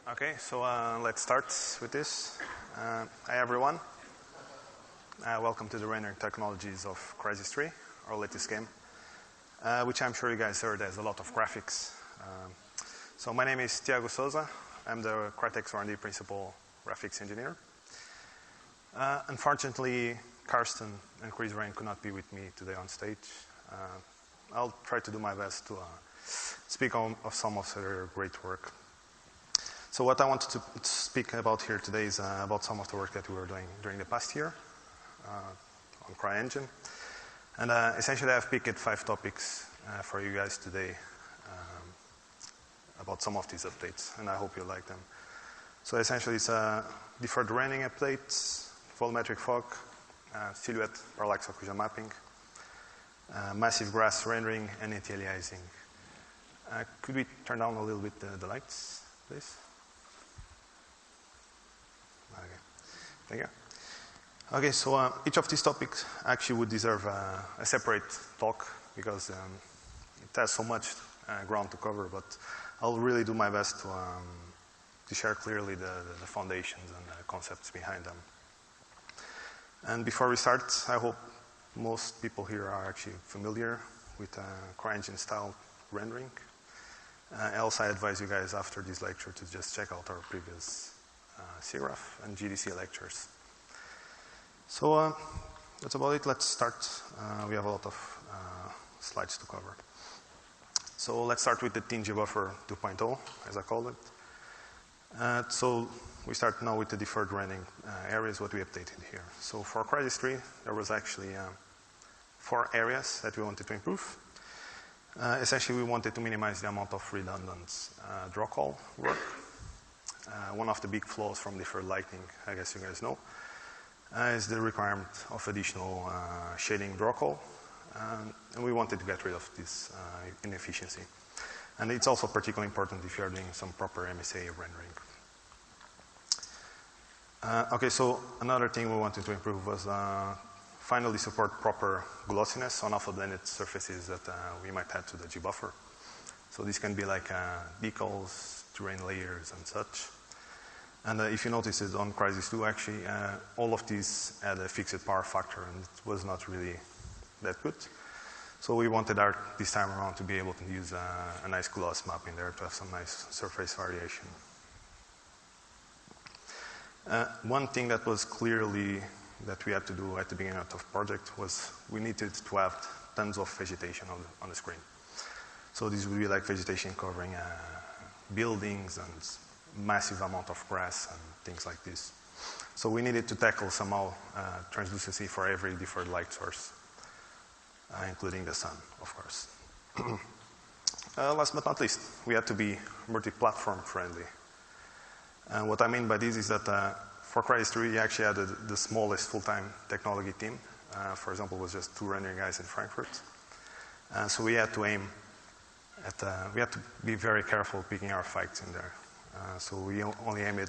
Okay, so let's start with this. Hi everyone. Welcome to the rendering technologies of Crysis 3, our latest game, which I'm sure you guys heard has a lot of graphics. So my name is Tiago Souza. I'm the Crytek's R&D principal graphics engineer. Unfortunately, Karsten and Chris Rain could not be with me today on stage. I'll try to do my best to speak of some of their great work. So what I wanted to speak about here today is about some of the work that we were doing during the past year on CryEngine. And essentially I've picked 5 topics for you guys today about some of these updates, and I hope you like them. So essentially it's deferred rendering updates, volumetric fog, silhouette parallax occlusion mapping, massive grass rendering, and anti-aliasing. Could we turn down a little bit the lights, please? Okay, thank you. Okay, so each of these topics actually would deserve a separate talk because it has so much ground to cover, but I'll really do my best to share clearly the foundations and the concepts behind them. And before we start, I hope most people here are actually familiar with CryEngine style rendering. Else I advise you guys after this lecture to just check out our previous CRAF and GDC lectures. So that's about it. Let's start. We have a lot of slides to cover. So let's start with the TNG buffer 2.0, as I call it. So we start now with the deferred rendering areas, what we updated here. So for Crysis 3, there was actually 4 areas that we wanted to improve. Essentially, we wanted to minimize the amount of redundant draw call work. One of the big flaws from deferred lighting, I guess you guys know, is the requirement of additional shading draw call. And we wanted to get rid of this inefficiency. And it's also particularly important if you are doing some proper MSA rendering. Okay, so another thing we wanted to improve was finally support proper glossiness on alpha-blended surfaces that we might add to the G-buffer. So this can be like decals, terrain layers, and such. And if you notice it on Crysis 2, actually, all of these had a fixed power factor, and it was not really that good. So we wanted this time around to be able to use a nice gloss map in there to have some nice surface variation. One thing that was clearly that we had to do at the beginning of the project was we needed to have tons of vegetation on the screen. So this would be like vegetation covering buildings and massive amount of grass and things like this. So we needed to tackle somehow translucency for every deferred light source, including the sun, of course. Last but not least, we had to be multi-platform friendly. And what I mean by this is that for Crysis 3, we actually had the smallest full-time technology team. For example, it was just 2 rendering guys in Frankfurt. So we had to aim at, we had to be very careful picking our fights in there. So we only aimed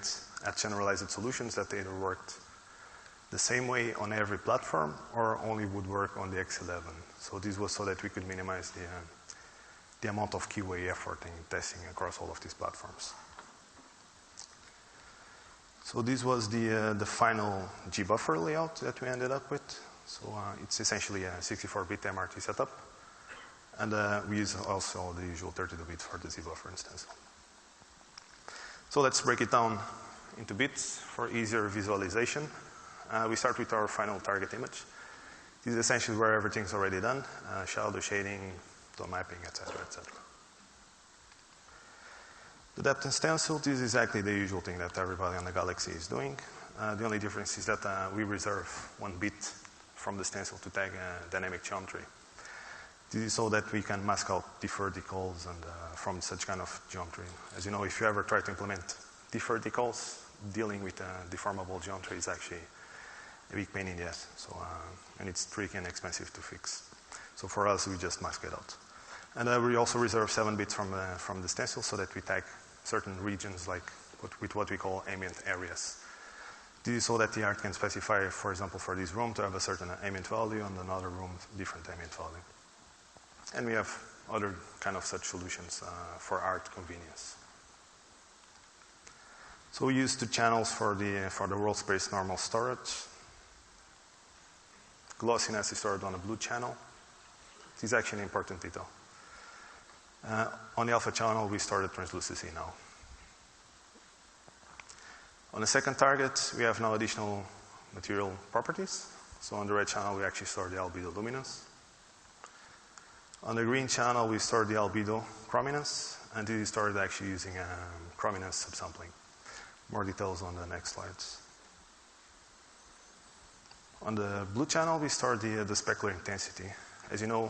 at generalized solutions that either worked the same way on every platform or only would work on the X11. So this was so that we could minimize the amount of QA effort in testing across all of these platforms. So this was the final G-buffer layout that we ended up with. So it's essentially a 64-bit MRT setup. And we use also the usual 32-bit for the Z-buffer stencil. So let's break it down into bits for easier visualization. We start with our final target image. This is essentially where everything's already done. Shadow shading, tone mapping, etc., etc. The depth and stencil, this is exactly the usual thing that everybody on the Galaxy is doing. The only difference is that we reserve 1 bit from the stencil to tag dynamic geometry. This is so that we can mask out deferred decals and from such kind of geometry. As you know, if you ever try to implement deferred decals, dealing with deformable geometry is actually a big pain in the ass. So, and it's tricky and expensive to fix. So for us, we just mask it out. And we also reserve 7 bits from the stencil so that we tag certain regions like with what we call ambient areas. This is so that the art can specify, for example, for this room to have a certain ambient value and another room different ambient value. And we have other kind of such solutions for art convenience. So we use 2 channels for the world space normal storage. Glossiness is stored on a blue channel. This is actually an important detail. On the alpha channel, we stored translucency now. On the second target, we have now additional material properties. So on the red channel, we actually store the albedo luminance. On the green channel, we store the albedo chrominance, and this is stored actually using chrominance subsampling. More details on the next slides. On the blue channel, we store the specular intensity. As you know,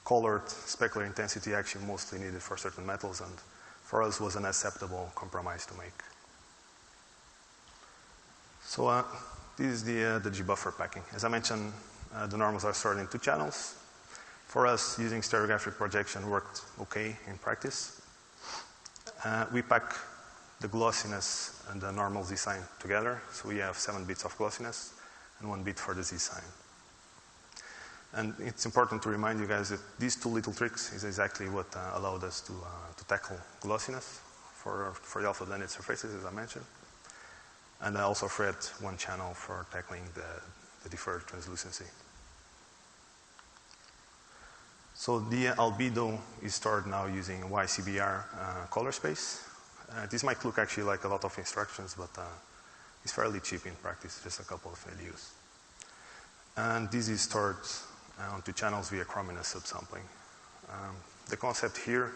colored specular intensity actually mostly needed for certain metals, and for us was an acceptable compromise to make. So this is the G-buffer packing. As I mentioned, the normals are stored in 2 channels. For us, using stereographic projection worked okay in practice. We pack the glossiness and the normal Z sign together. So we have 7 bits of glossiness and 1 bit for the Z sign. And it's important to remind you guys that these 2 little tricks is exactly what allowed us to tackle glossiness for the alpha blended surfaces, as I mentioned. And I also create 1 channel for tackling the deferred translucency. So the albedo is stored now using YCBR color space. This might look actually like a lot of instructions, but it's fairly cheap in practice, just a couple of values. And this is stored on 2 channels via chrominance subsampling. The concept here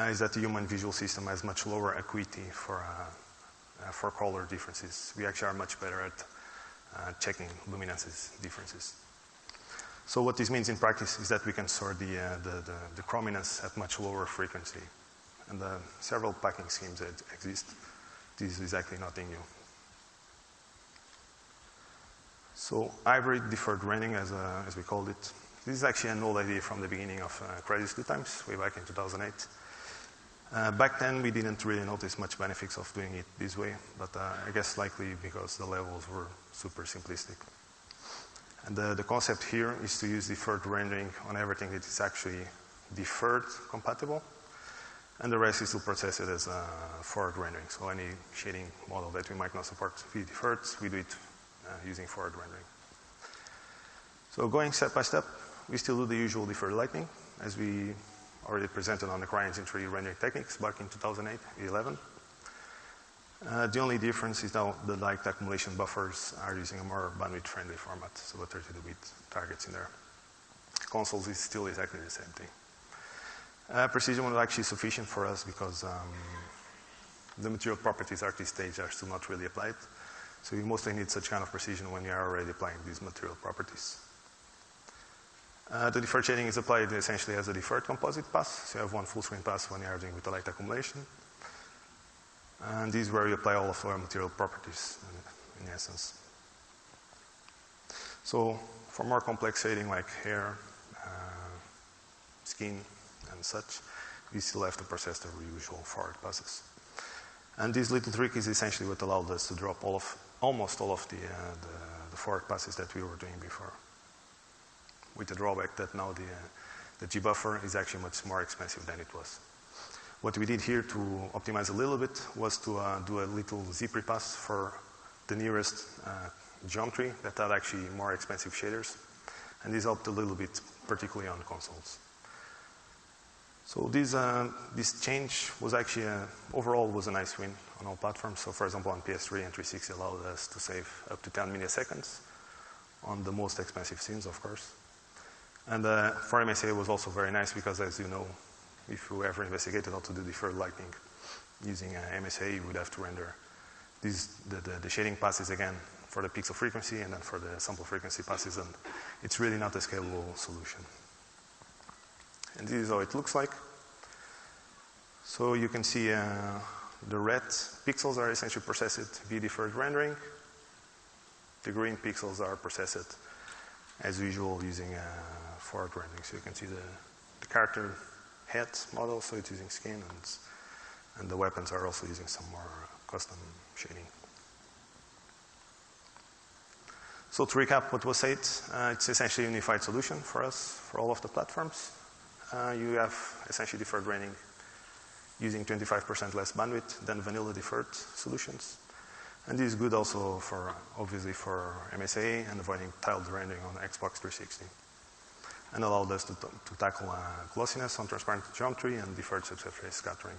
is that the human visual system has much lower acuity for color differences. We actually are much better at checking luminances differences. So what this means in practice is that we can store the chrominance at much lower frequency. And several packing schemes that exist. This is exactly nothing new. So hybrid deferred rendering, as we called it. This is actually an old idea from the beginning of Crysis 2 times, way back in 2008. Back then, we didn't really notice much benefits of doing it this way, but I guess likely because the levels were super simplistic. And the concept here is to use deferred rendering on everything that is actually deferred compatible, and the rest is to process it as forward rendering. So any shading model that we might not support via deferred, we do it using forward rendering. So going step by step, we still do the usual deferred lighting, as we already presented on the CryEngine 3 rendering techniques back in 2008-11. The only difference is now the light accumulation buffers are using a more bandwidth-friendly format, so the 32-bit targets in there. Consoles is still exactly the same thing. Precision was actually sufficient for us because the material properties at this stage are still not really applied. So you mostly need such kind of precision when you are already applying these material properties. The deferred shading is applied essentially as a deferred composite pass. So you have 1 full screen pass when you are doing with the light accumulation. And this is where you apply all of our material properties in essence. So for more complex shading like hair, skin, and such, we still have to process the usual forward passes. And this little trick is essentially what allowed us to drop almost all of the forward passes that we were doing before. With the drawback that now the G-buffer is actually much more expensive than it was. What we did here to optimize a little bit was to do a little Z prepass for the nearest geometry that had actually more expensive shaders. And this helped a little bit, particularly on consoles. So this change was actually, overall was a nice win on all platforms. So for example, on PS3 and 360 allowed us to save up to 10 milliseconds on the most expensive scenes, of course. And for MSA it was also very nice because, as you know, if you ever investigated how to do deferred lighting using MSA, you would have to render the shading passes again for the pixel frequency and then for the sample frequency passes, and it's really not a scalable solution. And this is how it looks like. So you can see the red pixels are essentially processed via deferred rendering. The green pixels are processed as usual using forward rendering. So you can see the character head model, so it's using skin, and the weapons are also using some more custom shading. So to recap what was said, it's essentially a unified solution for us, for all of the platforms. You have essentially deferred rendering using 25% less bandwidth than vanilla deferred solutions. And this is good also for, obviously, for MSA and avoiding tiled rendering on Xbox 360. And allowed us to tackle glossiness on transparent geometry and deferred subsurface scattering.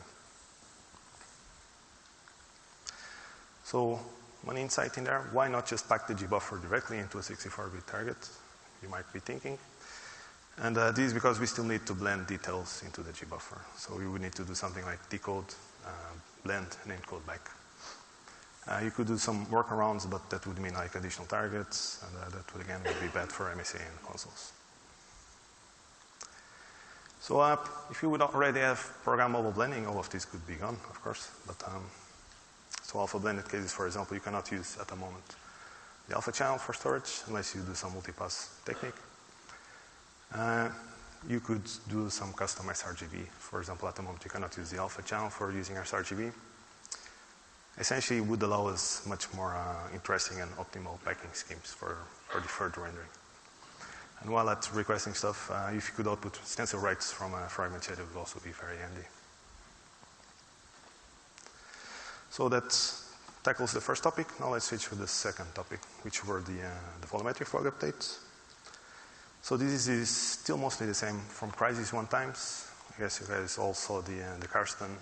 So one insight in there, why not just pack the G-buffer directly into a 64-bit target, you might be thinking. And this is because we still need to blend details into the G-buffer. So we would need to do something like decode, blend, and encode back. You could do some workarounds, but that would mean like additional targets, and that would again be bad for MSA and consoles. So if you would already have programmable blending, all of this could be gone, of course. But so alpha blended cases, for example, you cannot use at the moment the alpha channel for storage unless you do some multipass technique. You could do some custom sRGB. For example, at the moment, you cannot use the alpha channel for using sRGB. Essentially, it would allow us much more interesting and optimal packing schemes for deferred rendering. And while at requesting stuff, if you could output stencil writes from a fragment shed, it would also be very handy. So that tackles the first topic. Now let's switch to the second topic, which were the volumetric fog updates. So this is still mostly the same from Crysis 1 times. I guess you guys all saw the Karsten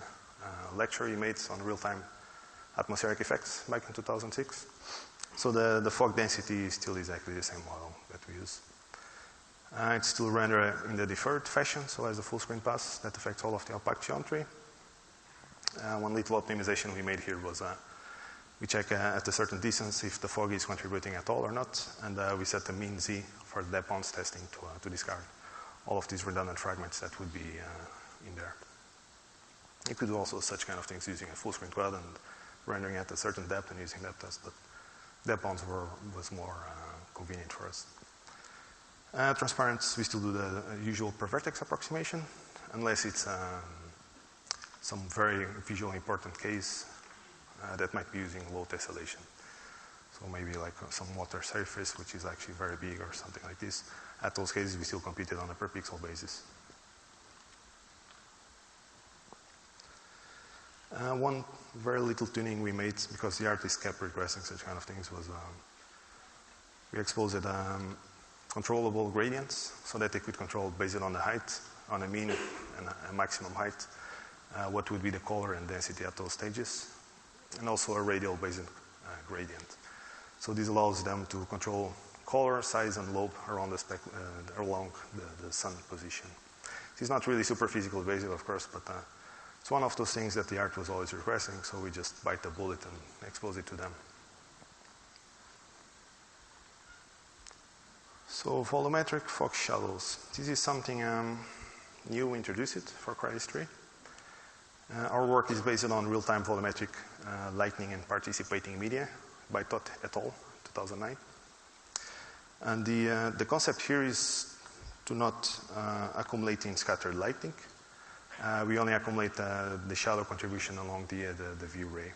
lecture he made on real-time atmospheric effects back in 2006. So the fog density is still exactly the same model that we use. It's still rendered in the deferred fashion, so as a full screen pass that affects all of the opaque geometry. One little optimization we made here was we check at a certain distance if the fog is contributing at all or not, and we set the mean Z for the depth bounds testing to discard all of these redundant fragments that would be in there. You could do also such kind of things using a full screen quad and rendering at a certain depth and using that test, but depth bounds was more convenient for us. Transparent, we still do the usual per vertex approximation, unless it's some very visually important case that might be using low tessellation. So maybe like some water surface, which is actually very big or something like this. At those cases, we still computed on a per pixel basis. One very little tuning we made, because the artist kept requesting such kind of things, was we exposed controllable gradients so that they could control based on the height, on a mean and a maximum height, what would be the color and density at those stages, and also a radial Bayesian gradient. So this allows them to control color, size, and lobe around along the sun position. This is not really super physical Bayesian, of course, but it's one of those things that the art was always requesting, so we just bite the bullet and expose it to them. So volumetric fog shadows. This is something new, we introduced it for Crysis 3. Our work is based on real-time volumetric lighting and participating media by Todd et al., 2009. And the concept here is to not accumulate in scattered lighting. We only accumulate the shadow contribution along the view ray.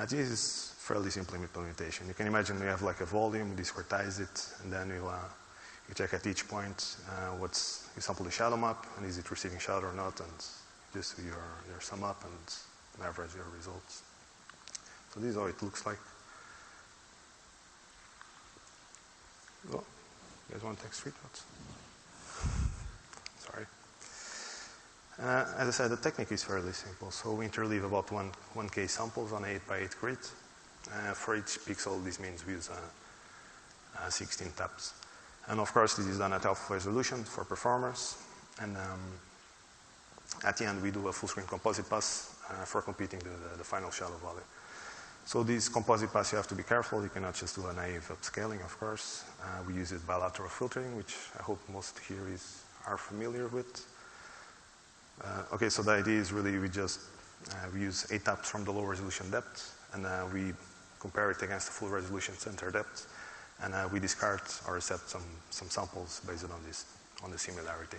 This is fairly simple implementation. You can imagine we have like a volume, we discretize it, and then you check at each point you sample the shadow map, and is it receiving shadow or not, and just do your sum up and average your results. So this is how it looks like. Oh, you guys want to take screenshots? Sorry. As I said, the technique is fairly simple. So we interleave about 1K samples on an 8x8 grid. For each pixel, this means we use 16 taps. And of course, this is done at alpha resolution for performers. And at the end, we do a full screen composite pass for computing the final shadow value. So this composite pass, you have to be careful. You cannot just do a naive upscaling, of course. We use it bilateral filtering, which I hope most here are familiar with. Okay, so the idea is really we use 8 taps from the low resolution depth, and we compare it against the full resolution center depth, and we discard or accept some samples based on the similarity.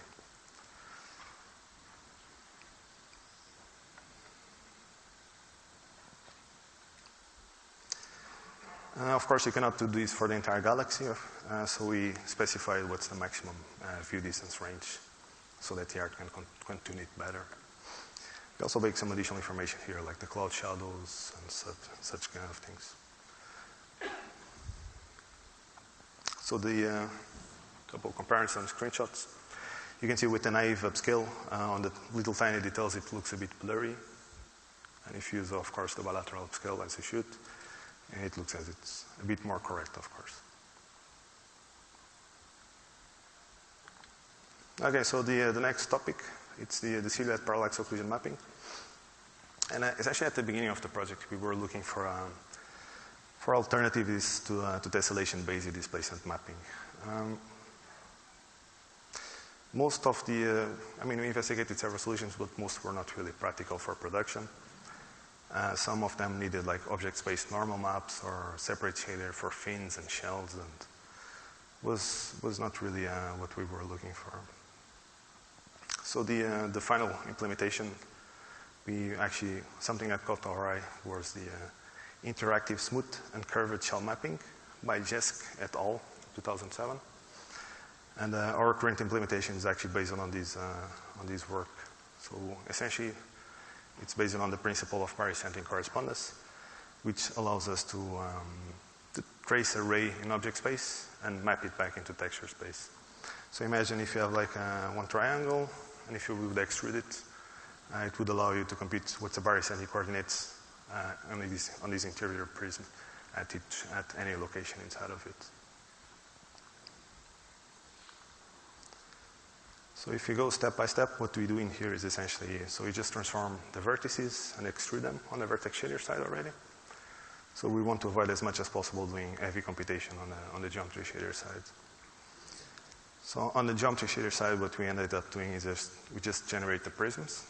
Of course, you cannot do this for the entire galaxy, so we specified what's the maximum view distance range so that the art can tune it better. We also make some additional information here, like the cloud shadows and such kind of things. So the couple comparison screenshots. You can see with the naive upscale, on the little tiny details, it looks a bit blurry. And if you use, of course, the bilateral upscale as you should, it looks as it's a bit more correct, of course. Okay, so the next topic, it's the silhouette parallax occlusion mapping. And essentially at the beginning of the project, we were looking for alternatives to tessellation-based displacement mapping. Most of the, we investigated several solutions, but most were not really practical for production. Some of them needed like object space normal maps or separate shader for fins and shells, and was not really what we were looking for. So the final implementation, something that caught our eye was the interactive smooth and curved shell mapping by Jesk et al. 2007. And our current implementation is actually based on this work. So essentially, it's based on the principle of barycentric correspondence, which allows us to trace a ray in object space and map it back into texture space. So imagine if you have like one triangle, and if you would extrude it, it would allow you to compute what's the barycentric coordinates on this interior prism at any location inside of it. So if you go step by step, what we do in here is essentially, so we just transform the vertices and extrude them on the vertex shader side already. So we want to avoid as much as possible doing heavy computation on the geometry shader side. So on the geometry shader side, what we ended up doing is we just generate the prisms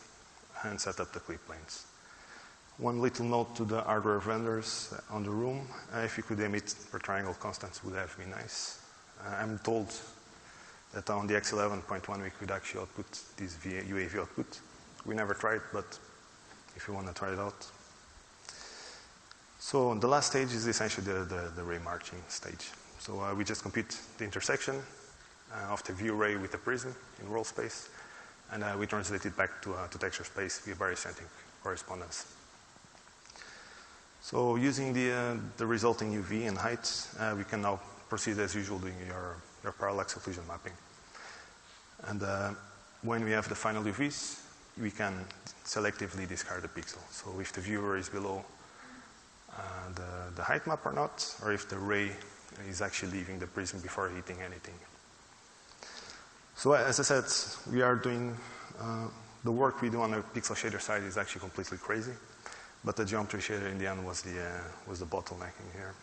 and set up the clip planes. One little note to the hardware vendors on the room, if you could emit per triangle constants would have been nice. I'm told that on the X11.1 we could actually output this UAV output. We never tried, but if you want to try it out. So the last stage is essentially the ray marching stage. So we just compute the intersection of the view ray with the prism in roll space, and we translate it back to texture space via barycentric correspondence. So using the resulting UV and height, we can now proceed as usual doing your parallax occlusion mapping. And when we have the final UVs, we can selectively discard the pixel. So if the viewer is below the height map or not, or if the ray is actually leaving the prism before hitting anything. So as I said, we are doing, the work we do on the pixel shader side is actually completely crazy, but the geometry shader in the end was the bottlenecking here.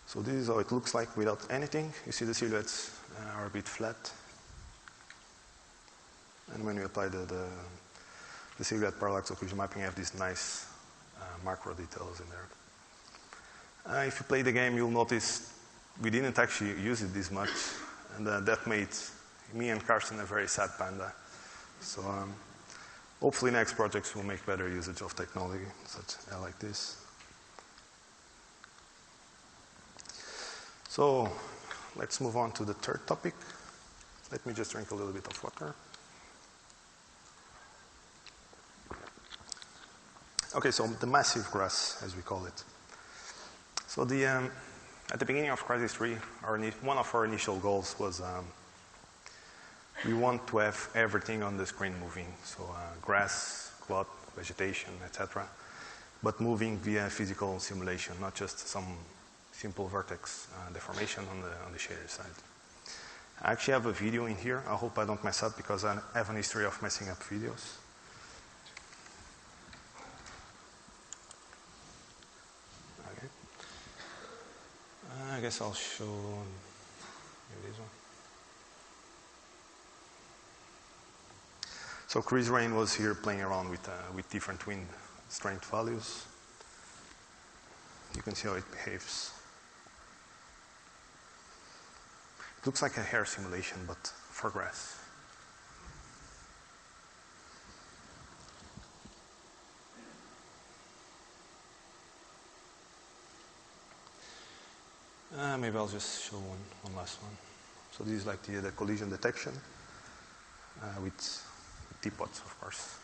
So this is how it looks like without anything. You see the silhouettes are a bit flat. And when we apply the silhouette parallax occlusion mapping, you have these nice macro details in there. If you play the game, you'll notice we didn't actually use it this much. And that made me and Carsten a very sad panda. So hopefully next projects will make better usage of technology such like this. So let's move on to the third topic. Let me just drink a little bit of water. Okay, so the massive grass, as we call it. So at the beginning of Crysis 3, one of our initial goals was we want to have everything on the screen moving. So grass, cloth, vegetation, etc. But moving via physical simulation, not just some simple vertex deformation on the shader side. I actually have a video in here. I hope I don't mess up because I have an history of messing up videos. Okay. I guess I'll show maybe this one. So Chris Rain was here playing around with different wind strength values. You can see how it behaves. It looks like a hair simulation, but for grass. Maybe I'll just show one last one. So this is like the collision detection. with teapots, of course.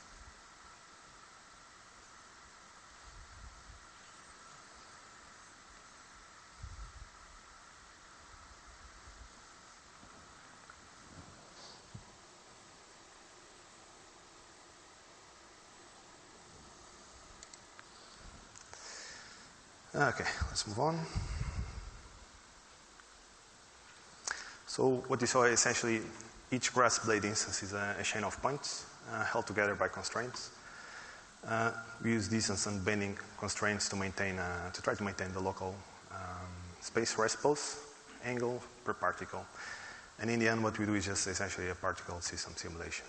Okay, let's move on. So what you saw essentially, each grass blade instance is a chain of points held together by constraints. We use distance and bending constraints to try to maintain the local space response angle per particle. And in the end, what we do is just essentially a particle system simulation.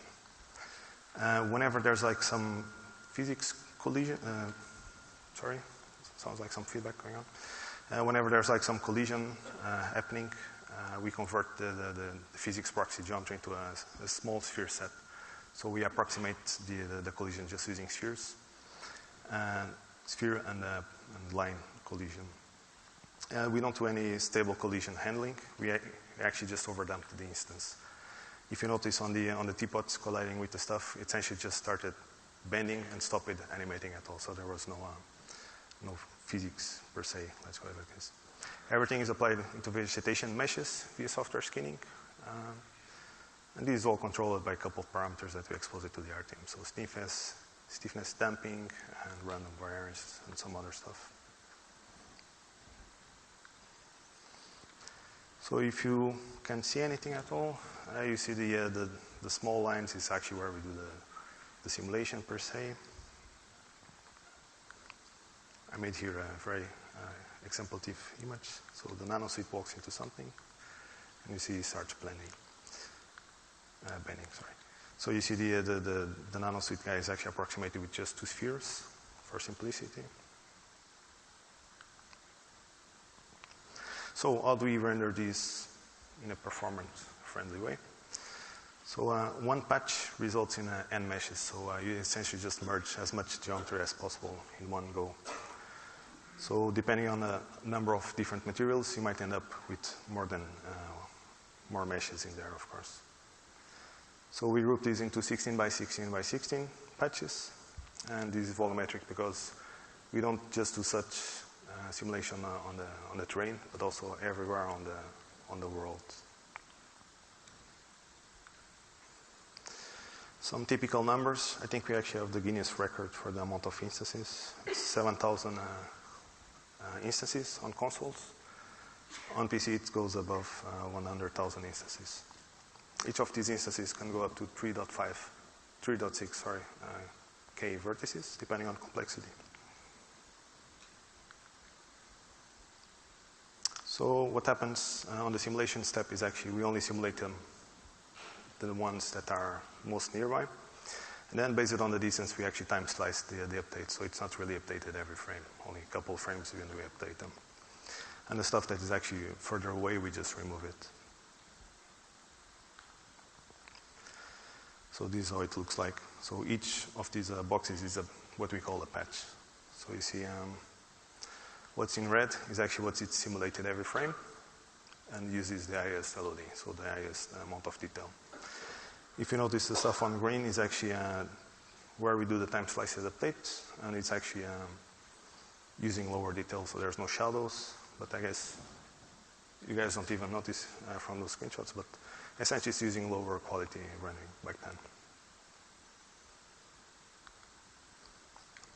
Whenever there's like some physics collision, sorry, sounds like some feedback going on. Whenever there's like some collision happening, we convert the physics proxy geometry into a small sphere set. So we approximate the collision just using spheres, sphere and line collision. We don't do any stable collision handling. We actually just overdamped the instance. If you notice on the teapots colliding with the stuff, it essentially just started bending and stopped animating at all. So there was no physics per se, let's call it like this. Everything is applied into vegetation meshes via software skinning. And this is all controlled by a couple of parameters that we expose it to the RTM. So stiffness damping, and random variance, and some other stuff. So if you can see anything at all, you see the small lines is actually where we do the simulation per se. I made here a very exemplative image. So the nanosuite walks into something, and you see it starts bending. So you see the nanosuite guy is actually approximated with just 2 spheres for simplicity. So how do we render these in a performance-friendly way? So one patch results in n meshes. So you essentially just merge as much geometry as possible in one go. So depending on the number of different materials, you might end up with more meshes in there, of course. So we group these into 16 by 16 by 16 patches. And this is volumetric because we don't just do such simulation on the terrain, but also everywhere on the world. Some typical numbers. I think we actually have the Guinness record for the amount of instances. It's 7,000 instances on consoles. On PC, it goes above 100,000 instances. Each of these instances can go up to 3.6 K vertices, depending on complexity. So what happens on the simulation step is actually we only simulate the ones that are most nearby. And then based on the distance, we actually time slice the update. So it's not really updated every frame. Only a couple of frames when we update them. And the stuff that is actually further away, we just remove it. So this is how it looks like. So each of these boxes is what we call a patch. So you see what's in red is actually what's simulated every frame and uses the highest LOD, so the highest amount of detail. If you notice the stuff on green is actually where we do the time slices update, and it's actually using lower detail, so there's no shadows, but I guess you guys don't even notice from those screenshots, but essentially it's using lower quality rendering back then.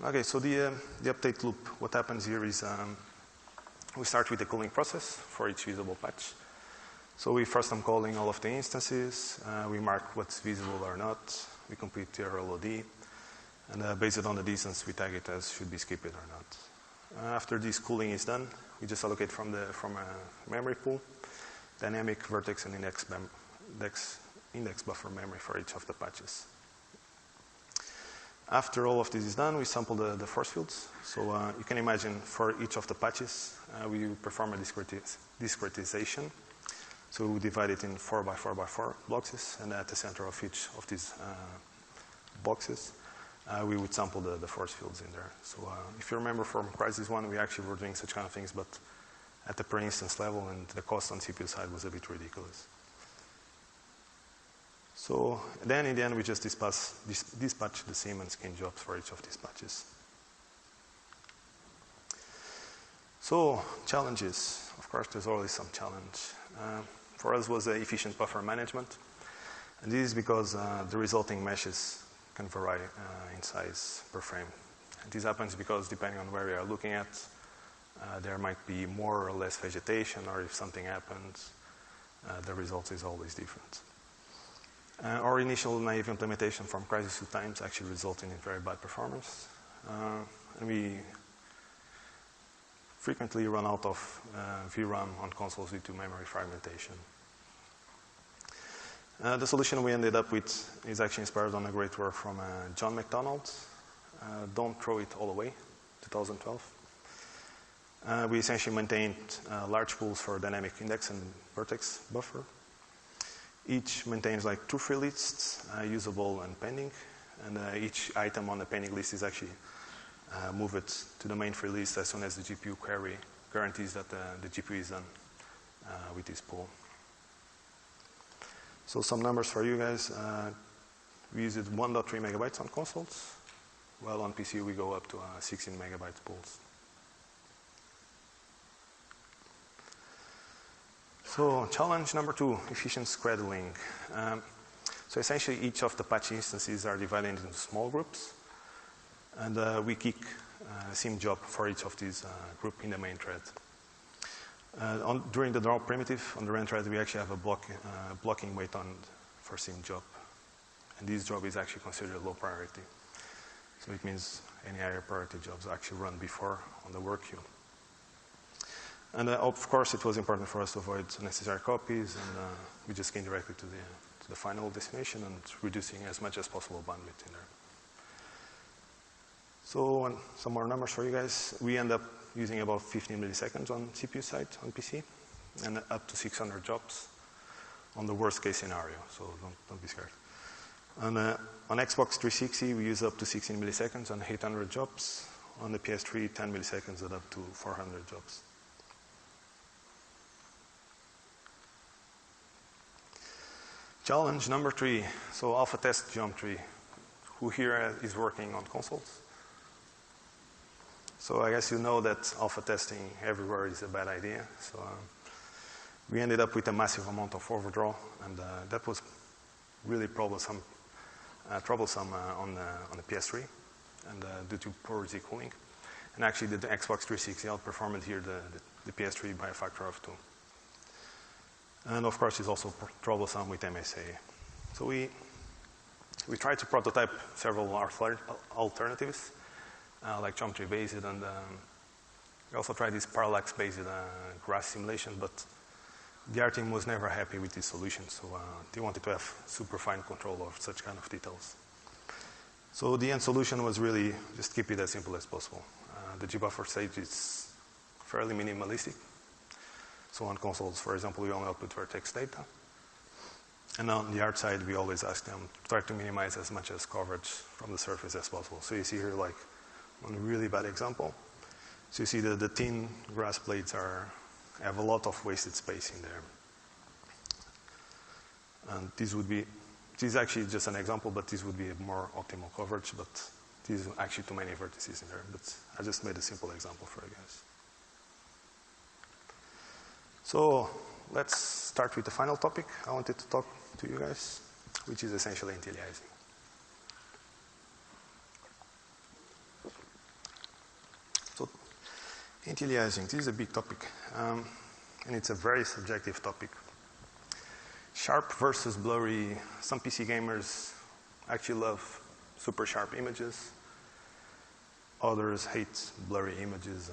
Okay, so the update loop, what happens here is we start with the cooling process for each visible patch. So we first calling all of the instances, we mark what's visible or not, we complete the LOD, and based on the distance, we tag it as should be skipped or not. After this cooling is done, we just allocate from a memory pool, dynamic, vertex, and index buffer memory for each of the patches. After all of this is done, we sample the force fields. So you can imagine for each of the patches, we perform a discretization. So we divide it in 4 by 4 by 4 boxes, and at the center of each of these boxes, we would sample the force fields in there. So if you remember from Crysis 1, we actually were doing such kind of things, but at the per instance level, and the cost on CPU side was a bit ridiculous. So then in the end, we just dispatch the sim and skin jobs for each of these patches. So challenges, of course, there's always some challenge. For us was efficient buffer management. And this is because the resulting meshes can vary in size per frame. And this happens because depending on where you are looking at, there might be more or less vegetation, or if something happens, the result is always different. Our initial naive implementation from Crysis 2 times actually resulted in very bad performance. And we frequently run out of VRAM on consoles due to memory fragmentation. The solution we ended up with is actually inspired on a great work from John McDonald. Don't Throw It All Away, 2012. We essentially maintained large pools for dynamic index and vertex buffer. Each maintains like 2 free lists, usable and pending. And each item on the pending list is actually moved to the main free list as soon as the GPU query guarantees that the GPU is done with this pool. So some numbers for you guys. We used 1.3 megabytes on consoles, while on PC we go up to 16 megabytes pools. So challenge number 2, efficient scheduling. So essentially each of the patch instances are divided into small groups, and we kick a sim job for each of these group in the main thread. During the draw primitive on the run thread, we actually have a blocking wait on for sim job. And this job is actually considered low priority. So it means any higher priority jobs actually run before on the work queue. And of course, it was important for us to avoid unnecessary copies, and we just came directly to the final destination and reducing as much as possible bandwidth in there. So some more numbers for you guys. We end up using about 15 milliseconds on CPU side on PC, and up to 600 jobs on the worst case scenario. So don't be scared. And on Xbox 360, we use up to 16 milliseconds on 800 jobs. On the PS3, 10 milliseconds and up to 400 jobs. Challenge number 3. So alpha test geometry. Who here is working on consoles? So I guess you know that alpha testing everywhere is a bad idea. So we ended up with a massive amount of overdraw, and that was really troublesome on the PS3, and due to poor Z cooling. And actually, the Xbox 360 outperformed here the PS3 by a factor of 2. And of course, it's also troublesome with MSA. So we tried to prototype several alternatives, like geometry-based, and we also tried this parallax-based grass simulation, but the art team was never happy with this solution, so they wanted to have super fine control of such kind of details. So the end solution was really just keep it as simple as possible. The gbuffer stage is fairly minimalistic. So on consoles, for example, we only output vertex data. And on the art side, we always ask them to try to minimize as much as coverage from the surface as possible. So you see here like one really bad example. So you see the thin grass blades have a lot of wasted space in there. And this is actually just an example, but this would be a more optimal coverage, but this is actually too many vertices in there. But I just made a simple example for you guys. So let's start with the final topic I wanted to talk to you guys, which is essentially anti-aliasing. So anti-aliasing, this is a big topic, and it's a very subjective topic. Sharp versus blurry. Some PC gamers actually love super sharp images. Others hate blurry images,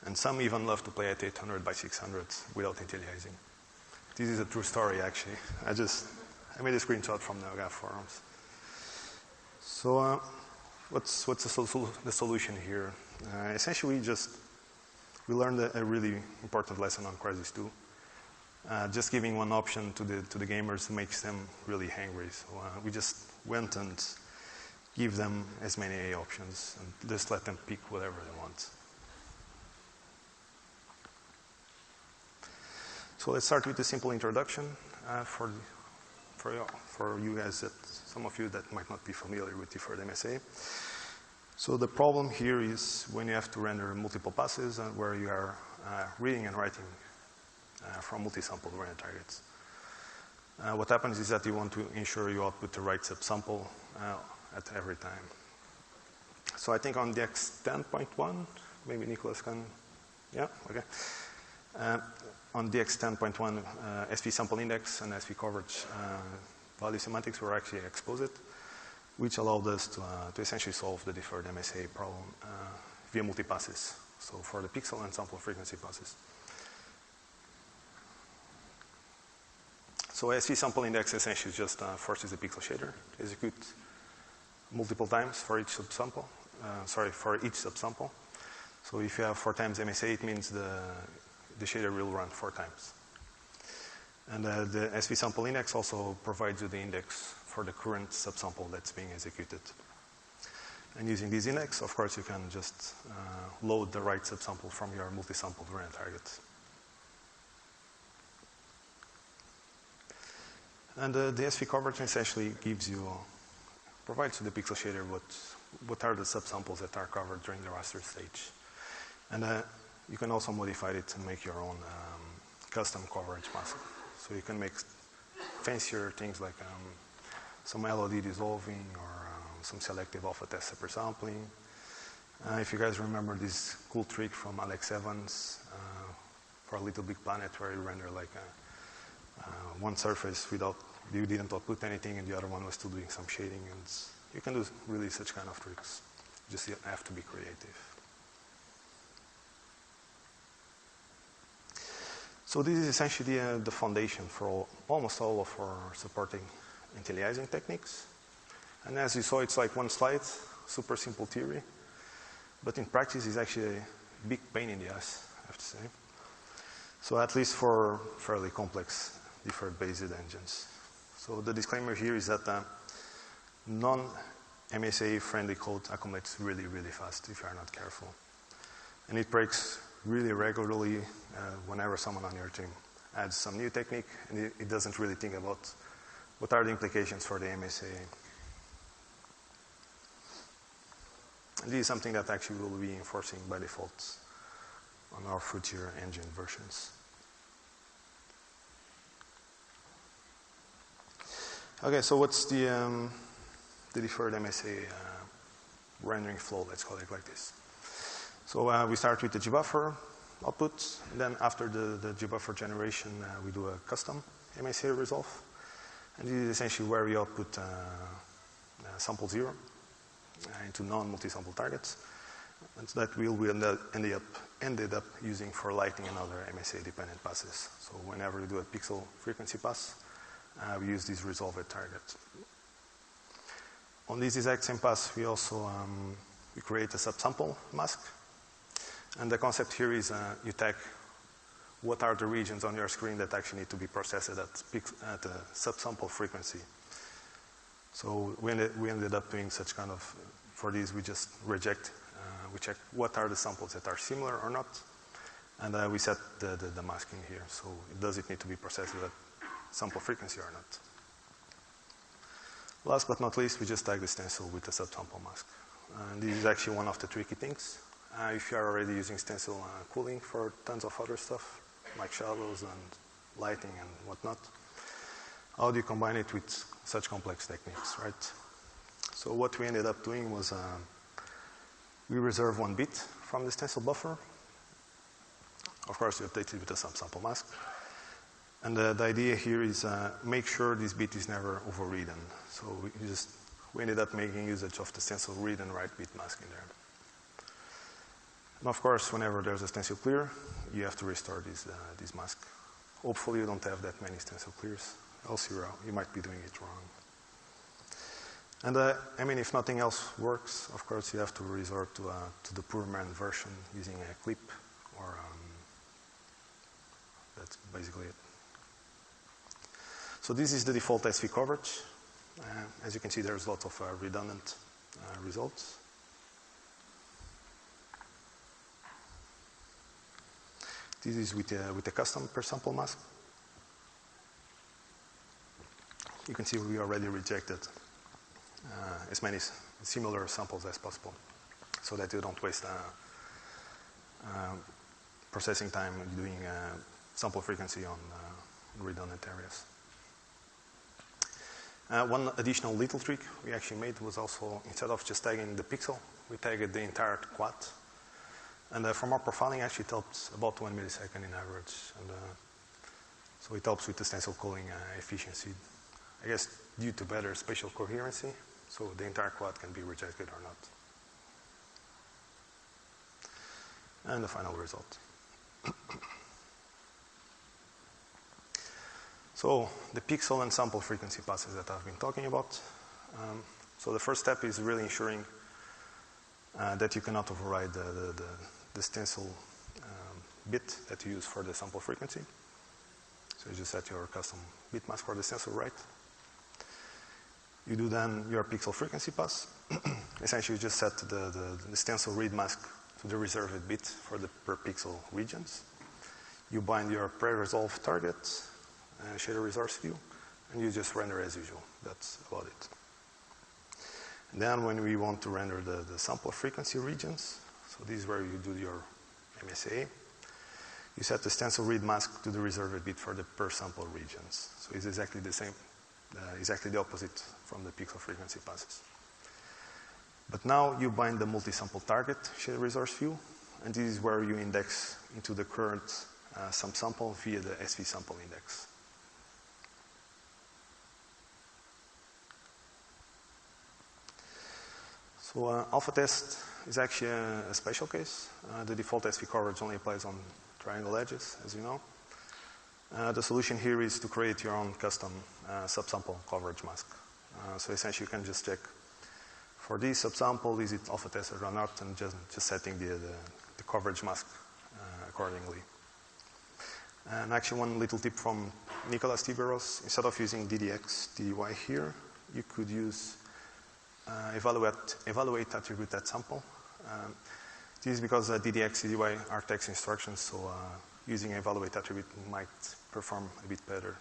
and some even love to play at 800 by 600 without anti-aliasing. This is a true story, actually. I made a screenshot from the OGAF forums. So what's the solution here? Essentially, we learned a really important lesson on Crysis 2. Just giving one option to the gamers makes them really hangry. So we just went and give them as many A options and just let them pick whatever they want. So let's start with a simple introduction. for you guys, some of you that might not be familiar with deferred MSA. So the problem here is when you have to render multiple passes and where you are reading and writing from multi-sample random targets. What happens is that you want to ensure you output the right subsample at every time. So I think on DX 10.1, maybe Nicholas can, yeah, okay. On DX 10.1, SV sample index and SV coverage value semantics were actually exposed, which allowed us to essentially solve the deferred MSA problem via multi-passes. So for the pixel and sample frequency passes. So SV sample index essentially just forces the pixel shader to execute multiple times for each subsample. For each subsample. So if you have 4 times MSA, it means the shader will run 4 times. And the SV sample index also provides you the index for the current subsample that's being executed. And using this index, of course, you can just load the right subsample from your multi-sample random target. And the SV coverage essentially provides you the pixel shader what are the subsamples that are covered during the raster stage. And you can also modify it and make your own custom coverage mask. So you can make fancier things like some LOD dissolving or some selective alpha test separate sampling. If you guys remember this cool trick from Alex Evans for a Little Big Planet where you render like one surface you didn't output anything and the other one was still doing some shading, and you can do really such kind of tricks. You just have to be creative. So this is essentially the foundation for almost all of our supporting anti-aliasing techniques. And as you saw, it's like one slide, super simple theory. But in practice, it's actually a big pain in the ass, I have to say. So at least for fairly complex deferred Bayesian engines. So the disclaimer here is that non-MSA friendly code accumulates really, really fast if you are not careful. And it breaks really regularly whenever someone on your team adds some new technique and it doesn't really think about what are the implications for the MSA. And this is something that actually we'll be enforcing by default on our future engine versions. Okay, so what's the deferred MSA rendering flow? Let's call it like this. So we start with the gbuffer output, and then after the gbuffer generation, we do a custom MSA resolve. And this is essentially where we output sample 0 into non-multi-sample targets. And that we ended up using for lighting and other MSA-dependent passes. So whenever we do a pixel frequency pass, we use this resolved target. On this exact same pass, we also we create a subsample mask. And the concept here is you tag what are the regions on your screen that actually need to be processed at a subsample frequency. So we ended up doing such kind of, for these we just reject, we check what are the samples that are similar or not, and we set the masking here. So does it need to be processed at sample frequency or not? Last but not least, we just tag the stencil with the subsample mask. And this is actually one of the tricky things. If you are already using stencil cooling for tons of other stuff, like shadows and lighting and whatnot, how do you combine it with such complex techniques, right? So what we ended up doing was we reserve 1 bit from the stencil buffer. Of course, we update it with a subsample mask. And the idea here is make sure this bit is never overridden. So we ended up making usage of the stencil read and write bit mask in there. And of course, whenever there's a stencil clear, you have to restore this mask. Hopefully you don't have that many stencil clears, else you might be doing it wrong. And I mean, if nothing else works, of course you have to resort to the poor man version using a clip, or that's basically it. So this is the default SV coverage. As you can see, there's lots of redundant results. This is with the custom per sample mask. you can see we already rejected as many similar samples as possible so that you don't waste processing time doing sample frequency on redundant areas. One additional little trick we actually made was also, instead of just tagging the pixel, we tagged the entire quad. And from our profiling, actually it helps about 1 millisecond in average. And so it helps with the stencil calling efficiency. I guess due to better spatial coherency, so the entire quad can be rejected or not. And the final result. So the pixel and sample frequency passes that I've been talking about. So the first step is really ensuring that you cannot override the stencil bit that you use for the sample frequency. So you just set your custom bit mask for the stencil right. You do then your pixel frequency pass. Essentially you just set the stencil read mask to the reserved bit for the per pixel regions. You bind your pre-resolved target, shader resource view, and you just render as usual. That's about it. And then when we want to render the sample frequency regions, so this is where you do your MSA, you set the stencil read mask to the reserved bit for the per sample regions. So it's exactly the same, exactly the opposite from the pixel frequency passes. But now you bind the multi-sample target shader resource view, and this is where you index into the current sum sample via the SV sample index. So alpha test is actually a special case. The default SV coverage only applies on triangle edges, as you know. The solution here is to create your own custom subsample coverage mask. So essentially you can just check for this subsample, is it alpha tested or not, and just setting the coverage mask accordingly. And actually one little tip from Nicolas Tiberos, instead of using DDX, DDY here, you could use evaluate attribute at sample. This is because DDX, DDY are text instructions, so using evaluate attribute might perform a bit better.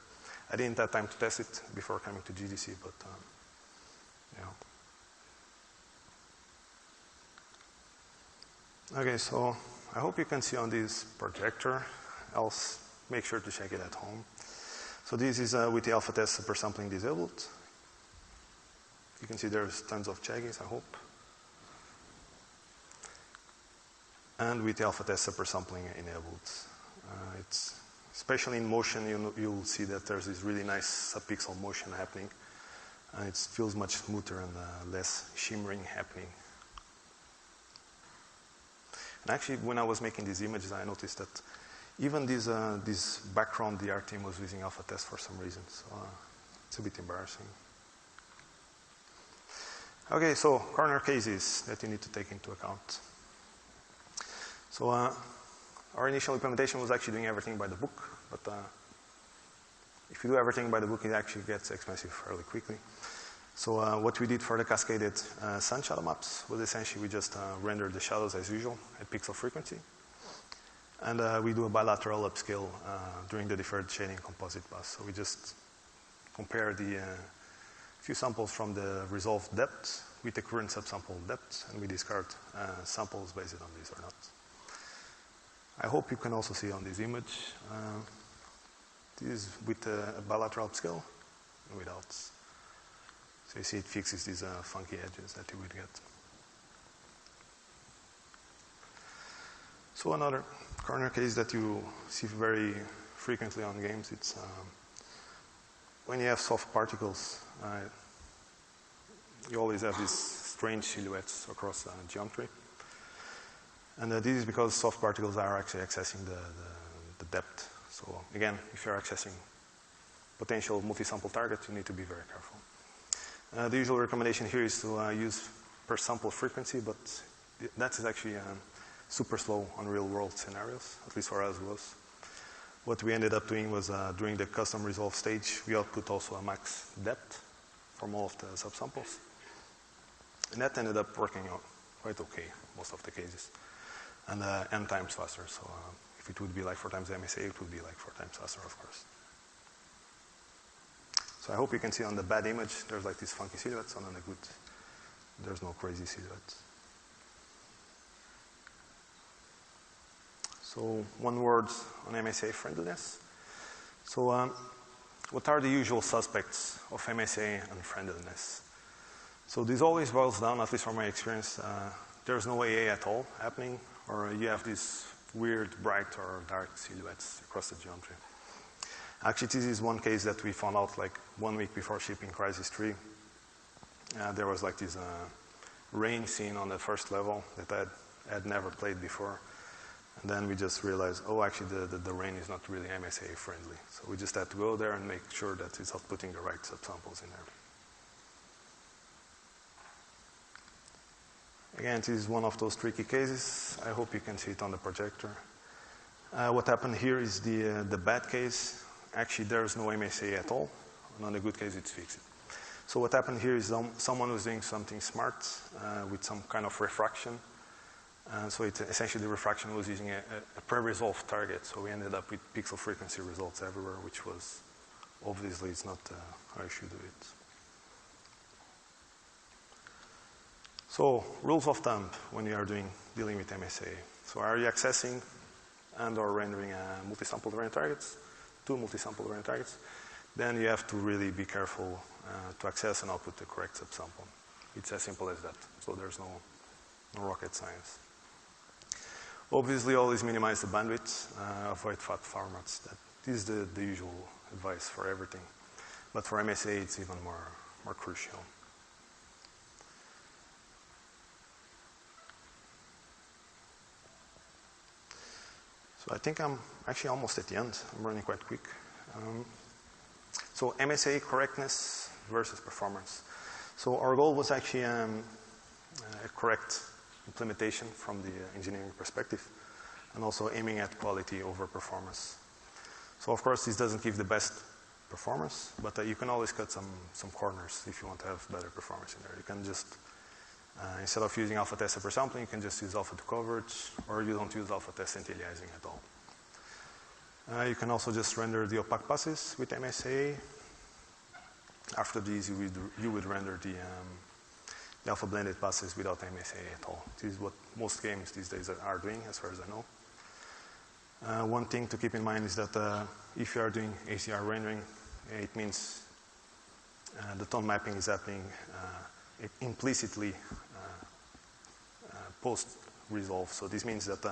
I didn't have time to test it before coming to GDC, but yeah. Okay, so I hope you can see on this projector, else make sure to check it at home. So this is with the alpha test super sampling disabled. You can see there's tons of checkings, I hope. And with the alpha test super sampling enabled. It's especially in motion, you'll see that there's this really nice subpixel motion happening. And it feels much smoother and less shimmering happening. And actually, when I was making these images, I noticed that even this background DR team was using alpha test for some reason. So it's a bit embarrassing. Okay, so corner cases that you need to take into account. So our initial implementation was actually doing everything by the book, but if you do everything by the book, it actually gets expensive fairly quickly. So what we did for the cascaded sun shadow maps was essentially we just rendered the shadows as usual at pixel frequency. And we do a bilateral upscale during the deferred shading composite pass. So we just compare the few samples from the resolved depth with the current subsample depth, and we discard samples based on this or not. I hope you can also see on this image, this is with a bilateral upscale and without. So you see it fixes these funky edges that you would get. So another corner case that you see very frequently on games, it's when you have soft particles, you always have these strange silhouettes across geometry. And this is because soft particles are actually accessing the depth. So again, if you're accessing potential multi-sample targets, you need to be very careful. The usual recommendation here is to use per sample frequency, but that is actually super slow on real-world scenarios, at least for us it was. What we ended up doing was during the custom resolve stage, we output also a max depth from all of the subsamples. And that ended up working out quite okay, most of the cases. And n times faster, so if it would be like 4 times MSA, it would be like 4 times faster, of course. So I hope you can see on the bad image, there's like these funky silhouettes, and on the good, there's no crazy silhouettes. So one word on MSA friendliness. So what are the usual suspects of MSA and friendliness? So this always boils down, at least from my experience, there's no AA at all happening, or you have these weird bright or dark silhouettes across the geometry. Actually, this is one case that we found out like 1 week before shipping Crysis 3. There was like this rain scene on the first level that I had never played before. And then we just realized, oh, actually the rain is not really MSA friendly. So we just had to go there and make sure that it's outputting the right subsamples in there. Again, this is one of those tricky cases. I hope you can see it on the projector. What happened here is the bad case. Actually, there is no MSA at all. And on the good case, it's fixed. So what happened here is someone was doing something smart with some kind of refraction. So essentially the refraction was using a pre-resolved target. So we ended up with pixel frequency results everywhere, which was obviously it's not how you should do it. So rules of thumb when you are dealing with MSA. So are you accessing and or rendering multi-sample variant targets, 2 multi-sample variant targets? Then you have to really be careful to access and output the correct subsample. It's as simple as that. So there's no rocket science. Obviously, always minimize the bandwidth, avoid fat formats. This is the usual advice for everything. But for MSA, it's even more crucial. So I think I'm actually almost at the end. I'm running quite quick. So MSA correctness versus performance. So our goal was actually a correct implementation from the engineering perspective, and also aiming at quality over performance. So of course, this doesn't give the best performance, but you can always cut some corners if you want to have better performance in there. You can just, instead of using alpha test per sampling, you can just use alpha to coverage, or you don't use alpha test anti-aliasing at all. You can also just render the opaque passes with MSA. After these, you would render the alpha blended passes without MSA at all. This is what most games these days are doing, as far as I know. One thing to keep in mind is that if you are doing ACR rendering, it means the tone mapping is happening implicitly post-resolve. So this means that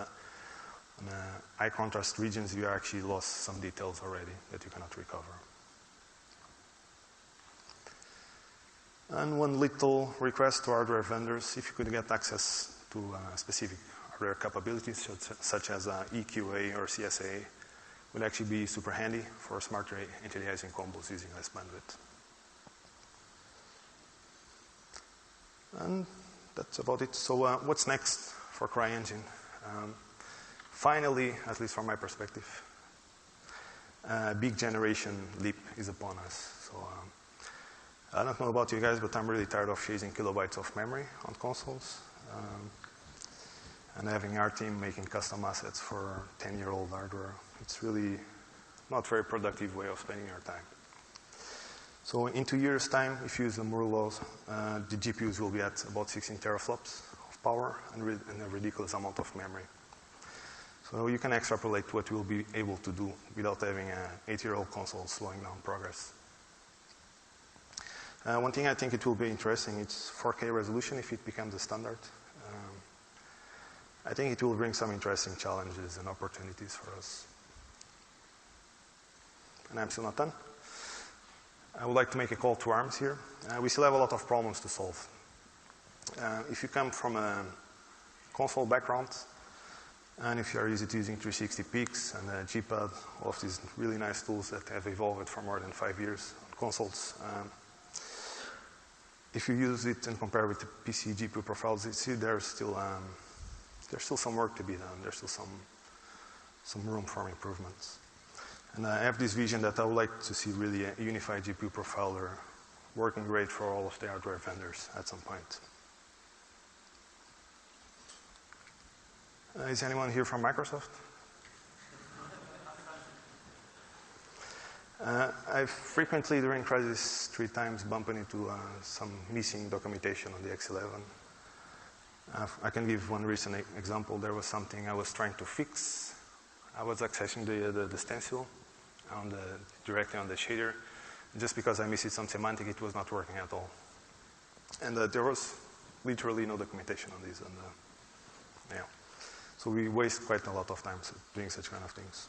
in high contrast regions, you actually lost some details already that you cannot recover. And one little request to hardware vendors, if you could get access to specific hardware capabilities, such as EQA or CSA, would actually be super handy for smarter anti-aliasing combos using less bandwidth. And that's about it. So what's next for CryEngine? Finally, at least from my perspective, a big generation leap is upon us. So I don't know about you guys, but I'm really tired of chasing kilobytes of memory on consoles and having our team making custom assets for 10-year-old hardware. It's really not a very productive way of spending your time. So in 2 years' time, if you use the Moore laws, the GPUs will be at about 16 teraflops of power and a ridiculous amount of memory. So you can extrapolate what we'll be able to do without having an 8-year-old console slowing down progress. One thing I think it will be interesting, it's 4K resolution if it becomes a standard. I think it will bring some interesting challenges and opportunities for us. And I'm still not done. I would like to make a call to arms here. We still have a lot of problems to solve. If you come from a console background, and if you are used to using 360 peaks and GPad, all of these really nice tools that have evolved for more than 5 years on consoles, if you use it and compare with the PC GPU profiles, you see there's still some work to be done. There's still some room for improvements. And I have this vision that I would like to see really a unified GPU profiler working great for all of the hardware vendors at some point. Is anyone here from Microsoft? I frequently, during Crysis, 3 times bumped into some missing documentation on the X11. I can give one recent example. There was something I was trying to fix. I was accessing the stencil directly on the shader. Just because I missed some semantic, it was not working at all. And there was literally no documentation on this. And, yeah. So we waste quite a lot of time doing such kind of things.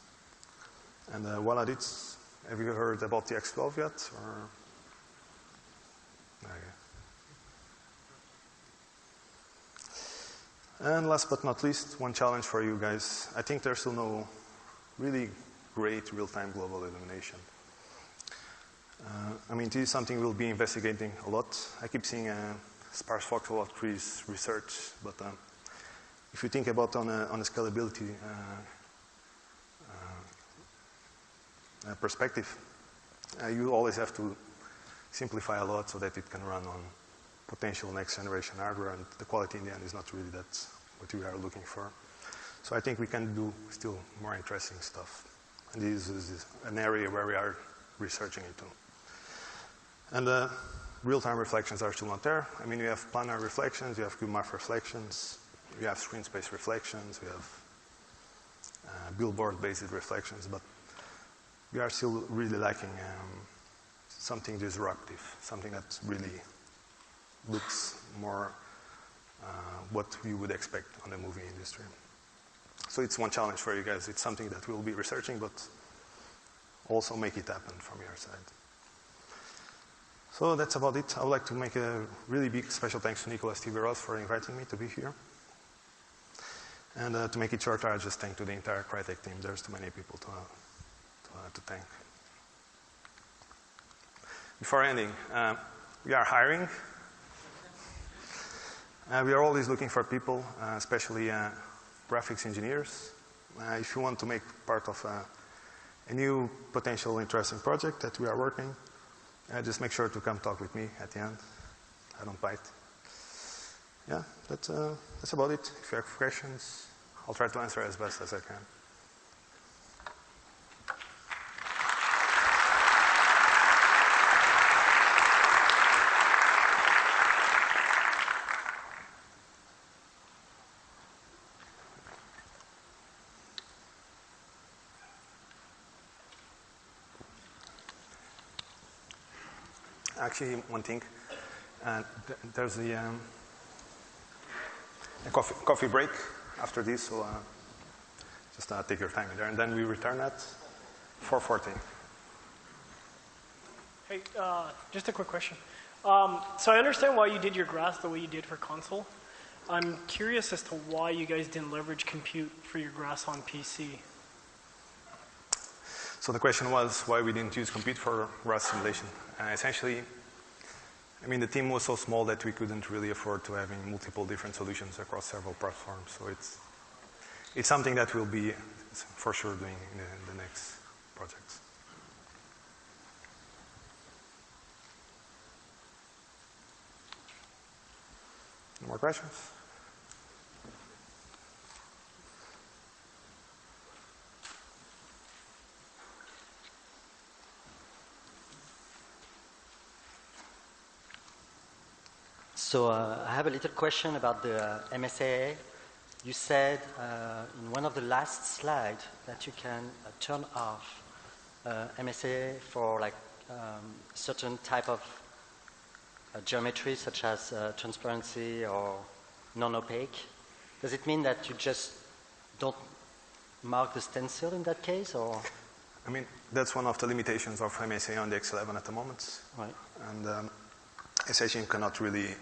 And while at it, have you heard about the X12 yet? Or? Okay. And last but not least, one challenge for you guys. I think there's still no really great real-time global illumination. I mean, this is something we'll be investigating a lot. I keep seeing sparse voxel trees research, but if you think about on a scalability perspective, you always have to simplify a lot so that it can run on potential next generation hardware, and the quality in the end is not really that what we are looking for. So I think we can do still more interesting stuff. And this is an area where we are researching into. And real-time reflections are still not there. I mean, you have planar reflections, you have cube-math reflections, you have screen space reflections, we have billboard-based reflections, but we are still really lacking something disruptive, something that really looks more what we would expect on the movie industry. So it's one challenge for you guys. It's something that we'll be researching, but also make it happen from your side. So that's about it. I would like to make a really big special thanks to Nicolas Tiberos for inviting me to be here. And to make it shorter, I just thank to the entire Crytek team. There's too many people to thank. Before ending, we are hiring. We are always looking for people, especially graphics engineers. If you want to make part of a new potential interesting project that we are working, just make sure to come talk with me at the end. I don't bite. Yeah, that's about it. If you have questions, I'll try to answer as best as I can. Actually, one thing, there's a coffee break after this, so just take your time there, and then we return at 4:40. Hey, just a quick question. So I understand why you did your graphs the way you did for console. I'm curious as to why you guys didn't leverage compute for your graphs on PC. So the question was why we didn't use compute for RAS simulation. Essentially, I mean, the team was so small that we couldn't really afford to having multiple different solutions across several platforms. So it's something that we'll be for sure doing in the next projects. Any more questions? So I have a little question about the MSAA. You said in one of the last slides that you can turn off MSAA for like certain type of geometry, such as transparency or non-opaque. Does it mean that you just don't mark the stencil in that case, or? I mean, that's one of the limitations of MSAA on the X11 at the moment. Right. And essentially, you cannot really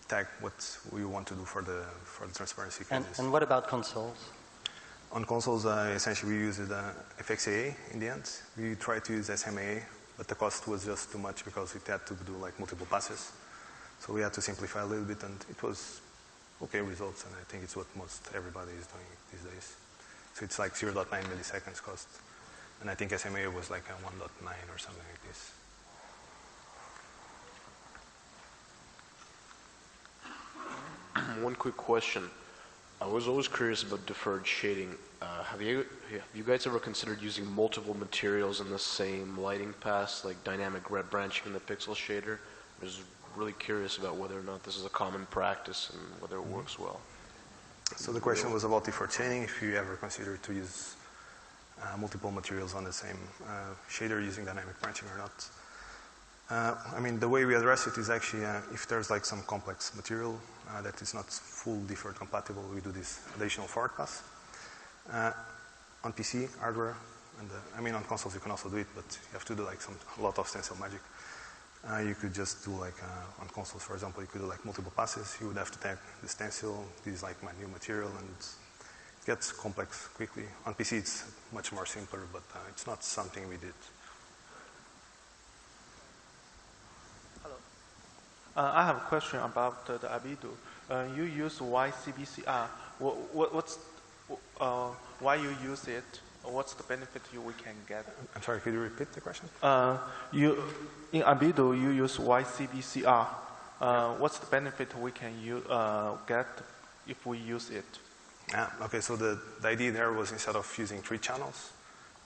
tag what we want to do for the transparency cases. And what about consoles? On consoles, essentially we used FXAA in the end. We tried to use SMAA, but the cost was just too much because it had to do like multiple passes. So we had to simplify a little bit, and it was okay results, and I think it's what most everybody is doing these days. So it's like 0.9 milliseconds cost. And I think SMAA was like a 1.9 or something like this. One quick question. I was always curious about deferred shading. Have you guys ever considered using multiple materials in the same lighting pass, like dynamic red branching in the pixel shader? I was really curious about whether or not this is a common practice and whether it works well. So the question was about deferred shading, if you ever consider to use multiple materials on the same shader using dynamic branching or not. I mean, the way we address it is actually if there's like some complex material that is not full deferred compatible, we do this additional forward pass. On PC hardware, and I mean on consoles you can also do it, but you have to do like a lot of stencil magic. You could just do like on consoles, for example, you could do like multiple passes. You would have to tag the stencil. This is like my new material, and it gets complex quickly. On PC it's much more simpler, but it's not something we did. I have a question about the Abido. You use YCBCR. Why you use it? What's the benefit we can get? I'm sorry, could you repeat the question? In Abido, you use YCBCR. What's the benefit we can get if we use it? Okay, so the idea there was instead of using 3 channels,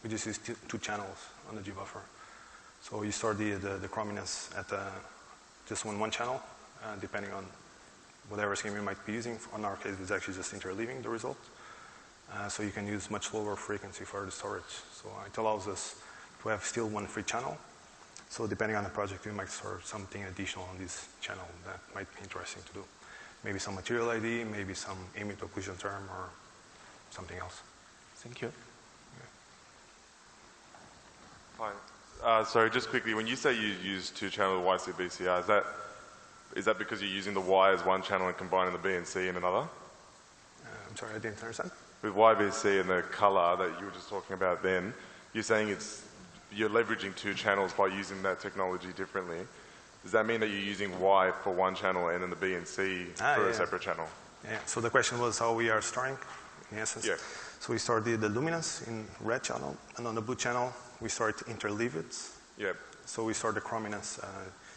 we just use 2 channels on the G buffer. So you store the chrominess at just one channel, depending on whatever scheme you might be using. On our case, it's actually just interleaving the result. So you can use much lower frequency for the storage. So it allows us to have still 1 free channel. So depending on the project, we might store something additional on this channel that might be interesting to do. Maybe some material ID, maybe some emit occlusion term, or something else. Thank you. Fine. Sorry, just quickly, when you say you use 2 channel YCBCR, is that because you're using the Y as 1 channel and combining the B and C in another? I'm sorry, I didn't understand. With YBC and the color that you were just talking about then, you're saying you're leveraging 2 channels by using that technology differently. Does that mean that you're using Y for 1 channel and then the B and C for a separate channel? Yeah, so the question was how we are storing, in essence. Yeah. So we store the luminance in red channel, and on the blue channel, we store it interleaved. Yeah. So we store the chrominance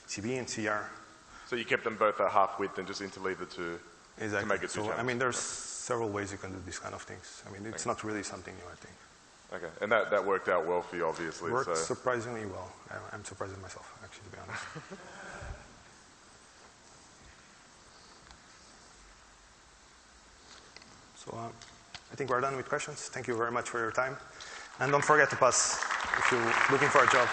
CB and CR. So you kept them both at half width and just interleaved the 2 to make it 2 channels? I mean, there's several ways you can do these kind of things. I mean, it's not really something new, I think. Okay, and that worked out well for you, obviously. Worked surprisingly well. I'm surprised at myself, actually, to be honest. So I think we're done with questions. Thank you very much for your time. And don't forget to pass if you're looking for a job.